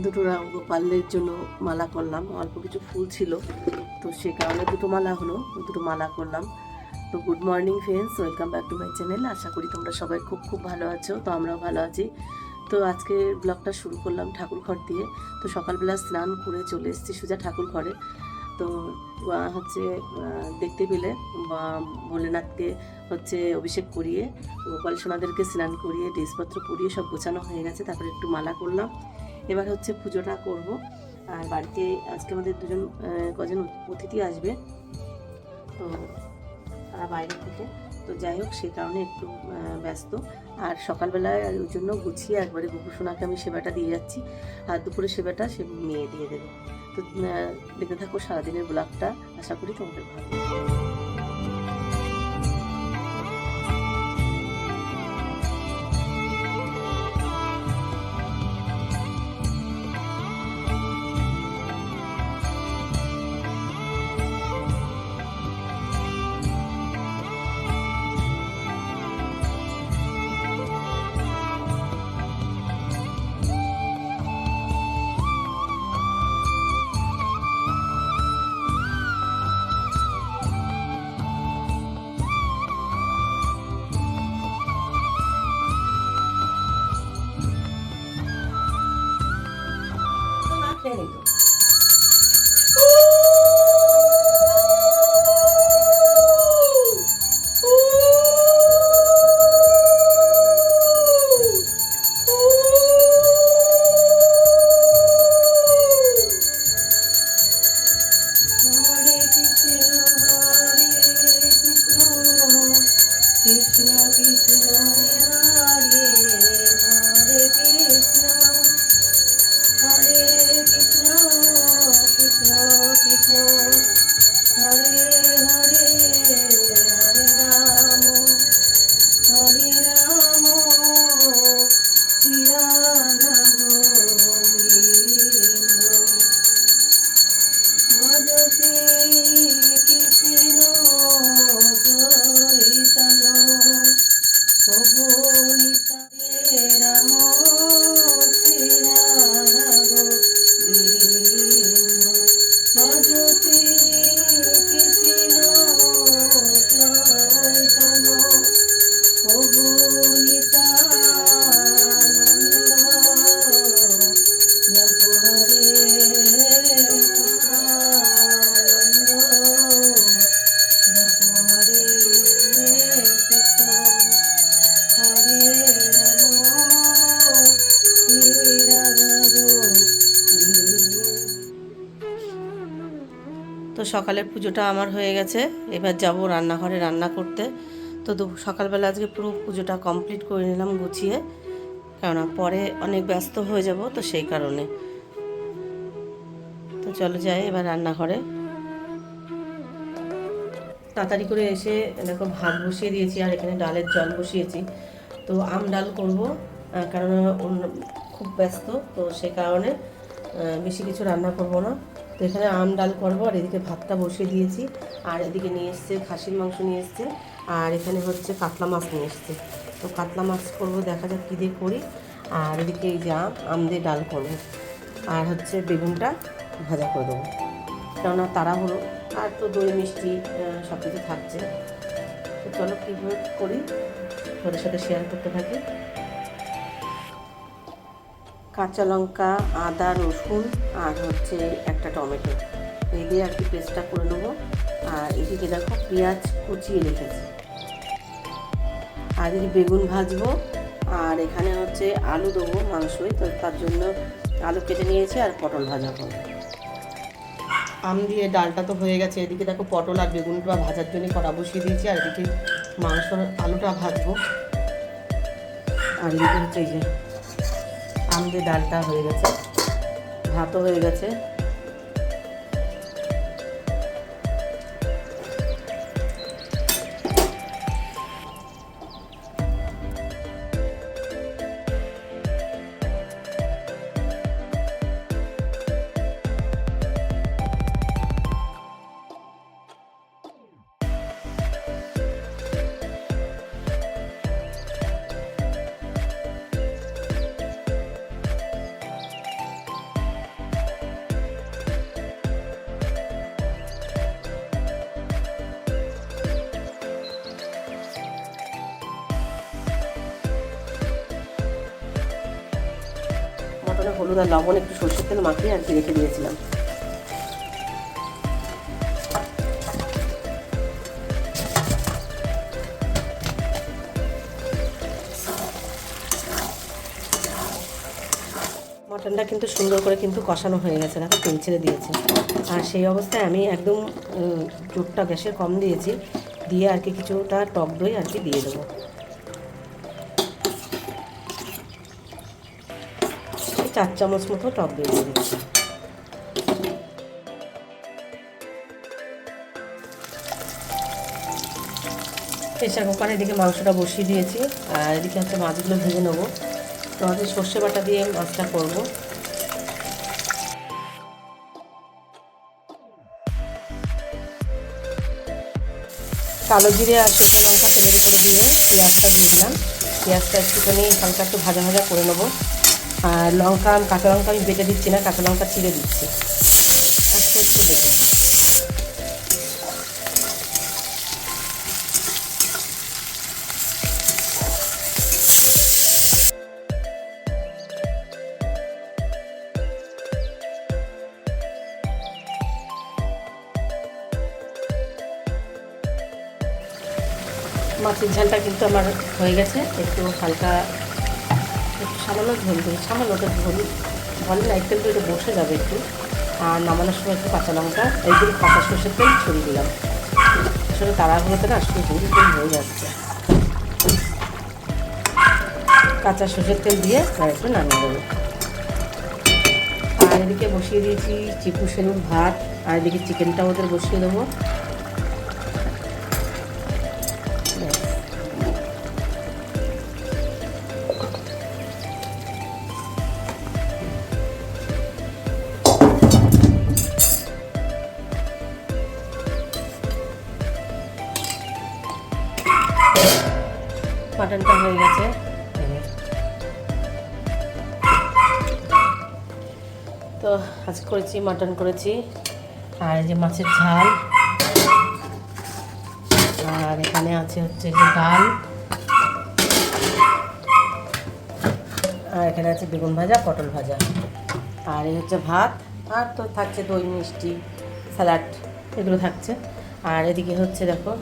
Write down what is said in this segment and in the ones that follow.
দুটো গোপালের জন্য মালা করলাম, অল্প কিছু ফুল ছিল তো সে কারণে দুটো মালা হলো, দুটো মালা করলাম। তো good morning friends, welcome back to my channel. আশা করি তোমরা সবাই খুব খুব ভালো আছো, তো আমরাও ভালো আছি। তো আজকে ব্লগটা শুরু করলাম ঠাকুর ঘর দিয়ে। তো সকালবেলা স্নান করে চলে এসেছি সোজা ঠাকুর ঘরে। তো হচ্ছে দেখতে পেলে ভোলেনাথকে হচ্ছে অভিষেক করিয়ে, গোপাল সোনাদেরকে স্নান করিয়ে, ড্রেসপত্র পরিয়ে সব গোছানো হয়ে গেছে। তারপরে একটু মালা করলাম। এবার হচ্ছে পুজোটা করব। আর বাড়িতে আজকে আমাদের কজন অতিথি আসবে, তো তারা বাইরে থেকে, তো যাই হোক সে কারণে একটু ব্যস্ত। আর সকালবেলায় ওই জন্য গুছিয়ে একবারে গোপু সোনাকে আমি সেবাটা দিয়ে যাচ্ছি, আর দুপুরে সেবাটা সে মেয়ে দিয়ে দেবে। তো দেখতে থাকো সারাদিনের ব্লগটা, আশা করি তোমাদের ভালো লাগবে। তো সকালের পুজোটা আমার হয়ে গেছে, এবার যাব রান্নাঘরে রান্না করতে। তো সকালবেলা আজকে পুরো পুজোটা কমপ্লিট করে নিলাম গুছিয়ে, কেননা পরে অনেক ব্যস্ত হয়ে যাব, তো সেই কারণে। তো চলো যাই এবার রান্নাঘরে। তাড়াতাড়ি করে এসে দেখো ভাত বসিয়ে দিয়েছি, আর এখানে ডালের জল বসিয়েছি। তো আম ডাল করবো, কারণ খুব ব্যস্ত, তো সে কারণে বেশি কিছু রান্না করব না। তো এখানে আম ডাল করবো, আর এদিকে ভাতটা বসিয়ে দিয়েছি। আর এদিকে নিয়ে এসছে খাসির মাংস নিয়ে এসছে, আর এখানে হচ্ছে কাতলা মাছ নিয়ে এসছে। তো কাতলা মাছ করবো, দেখা যাক কী দিয়ে করি। আর এদিকে এই যে আম দিয়ে ডাল করবো, আর হচ্ছে বেগুনটা ভাজা করে দেবো, কেননা তাড়াহুড়ো, আর তো দই মিষ্টি সব কিছু থাকছে। তো চলো কীভাবে করি ওদের সাথে শেয়ার করতে থাকি। কাঁচা লঙ্কা, আদা, রসুন আর হচ্ছে একটা টমেটো, এই দিয়ে আর কি পেস্টটা করে নেবো। আর এদিকে দেখো পেঁয়াজ কুচিয়ে রেখেছি, আর এদিকে বেগুন ভাজবো। আর এখানে হচ্ছে আলু দেবো মাংসই, তো তার জন্য আলু কেটে নিয়েছি, আর পটল ভাজা করবো। আম দিয়ে ডালটা তো হয়ে গেছে, এদিকে দেখো পটল আর বেগুনটা ভাজার জন্য কড়া বসিয়ে দিয়েছি, আর এদিকে মাংসর আলুটা ভাজবো। আর এদিকে হচ্ছে এই যে আম দিয়ে ডালটা হয়ে গেছে, ভাতও হয়ে গেছে। ওখানে হলুদ আর লবণ একটু সরষের তেল মাখিয়ে আর কি রেখে দিয়েছিলাম। মটনটা কিন্তু সুন্দর করে কিন্তু কষানো হয়ে গেছে, দেখো তেল ছেড়ে দিয়েছে। আর সেই অবস্থায় আমি একদম জোরটা গ্যাসের কম দিয়েছি, দিয়ে আর কি কিছুটা টক দই আর কি দিয়ে দেবো। 4 চামচ মতো টক দই দিয়ে দিচ্ছি। প্রেসার কুকারে এদিকে মাংসটা বসিয়ে দিয়েছি, আর এদিকে হচ্ছে মাছগুলো ভেজে নেবো। তো আজকে সর্ষে বাটা দিয়ে মাছটা করবো। কালো জিরে আর শুকনো লঙ্কা তেলের উপরে দিয়ে পেঁয়াজটা দিয়ে দিলাম। পেঁয়াজটা একটুখানি হালকা একটু ভাজা ভাজা করে নেবো। আর লঙ্কা, কাঁচা লঙ্কা আমি বেটে দিচ্ছি না, কাঁচা লঙ্কা ছিঁড়ে দিচ্ছি। আস্তে আস্তে বেটে মাছের ঝালটা কিন্তু আমার হয়ে গেছে। একটু হালকা একটু সামান্য ঝোল দিই, সামান্য ওটা ঝোল বলে না, একটু একটু বসে যাবে একটু। আর নামানোর সময় একটু কাঁচা লঙ্কা এইগুলো কাঁচা সর্ষের তেল ছড়িয়ে দিলাম। আসলে তাড়াহুড়োতে না আসলে ঝুড়ি তেল হয়ে যাচ্ছে। কাঁচা সর্ষের তেল দিয়ে আর একটু নামিয়ে দেবো। আর এদিকে বসিয়ে দিয়েছি চিকু সেলুর ভাত, আর এদিকে চিকেনটা ওদের বসিয়ে দেবো। মাটনটা হয়ে গেছে। তো আজ করেছি মাটন করেছি, আর এই যে মাছের ঝাল, আর এখানে আছে হচ্ছে যে ডাল, আর এখানে আছে বেগুন ভাজা, পটল ভাজা, আর এই হচ্ছে ভাত। আর তো থাকছে দই মিষ্টি স্যালাড, এগুলো থাকছে। আর এদিকে হচ্ছে দেখো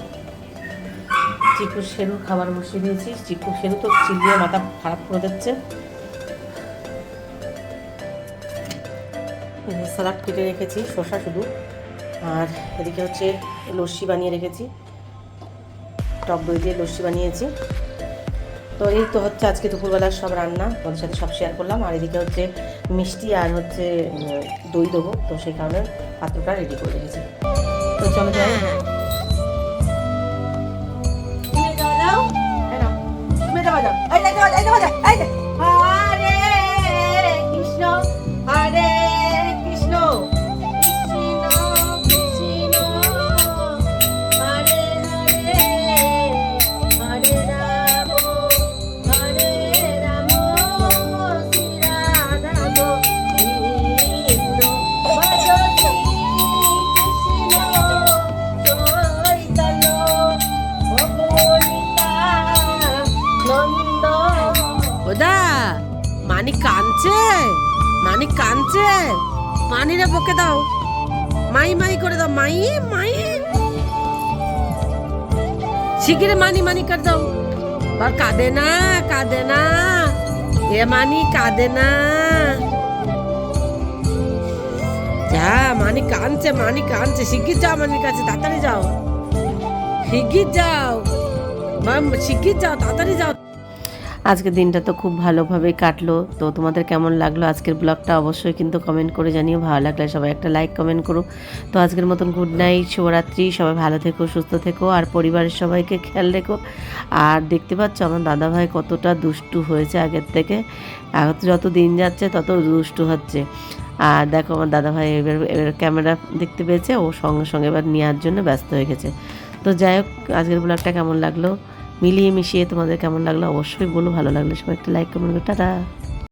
চিকু সেরু খাবার বসিয়ে দিয়েছি। চিকু সেরু তো চিল্লিয়ে মাথা খারাপ করে দিচ্ছে। স্যালাড কেটে রেখেছি, শসা শুধু। আর এদিকে হচ্ছে লস্যি বানিয়ে রেখেছি, টক দই দিয়ে লস্যি বানিয়েছি। তো এই তো হচ্ছে আজকে দুপুরবেলার সব রান্না, ওদের সাথে সব শেয়ার করলাম। আর এদিকে হচ্ছে মিষ্টি আর হচ্ছে দই দেবো, তো সেই কারণে পাত্রটা রেডি করে রেখেছি। তো চলো যাই। ওদা মানিক কাঁদছে, মানিক কাঁদছে, মানিরে বকে দাও, মাই মাই করে দাও, মাই মাই শিগগিরে মানি মানি করে দাও। আর কাঁদে না, কাঁদে না, এ মানি কাঁদে না। যা মানি কাঁদছে, মানি কাঁদছে, শিগগির যাও মানির কাছে, তাড়াতাড়ি যাও, শিগগির যাও, শিগগির যাও, তাড়াতাড়ি যাও। আজকের দিনটা তো খুব ভালোভাবে কাটলো। তো তোমাদের কেমন লাগলো আজকের ব্লগটা অবশ্যই কিন্তু কমেন্ট করে জানিও। ভালো লাগলে সবাই একটা লাইক কমেন্ট করো। তো আজকের মতন গুড নাইট, শুভরাত্রি। সবাই ভালো থেকো, সুস্থ থেকো, আর পরিবারের সবাইকে খেয়াল রেখো। আর দেখতে পাচ্ছ আমার দাদাভাই কতটা দুষ্টু হয়েছে আগের থেকে, যত দিন যাচ্ছে তত দুষ্টু হচ্ছে। আর দেখো আমার দাদাভাই এবার ক্যামেরা দেখতে পেয়েছে, ও সঙ্গে সঙ্গে এবার নেওয়ার জন্য ব্যস্ত হয়ে গেছে। তো যাই হোক, আজকের ব্লগটা কেমন লাগলো, মিলিয়ে মিশিয়ে তোমাদের কেমন লাগলো অবশ্যই বলো। ভালো লাগলে সবাই একটা লাইক কমেন্ট করো। টাটা।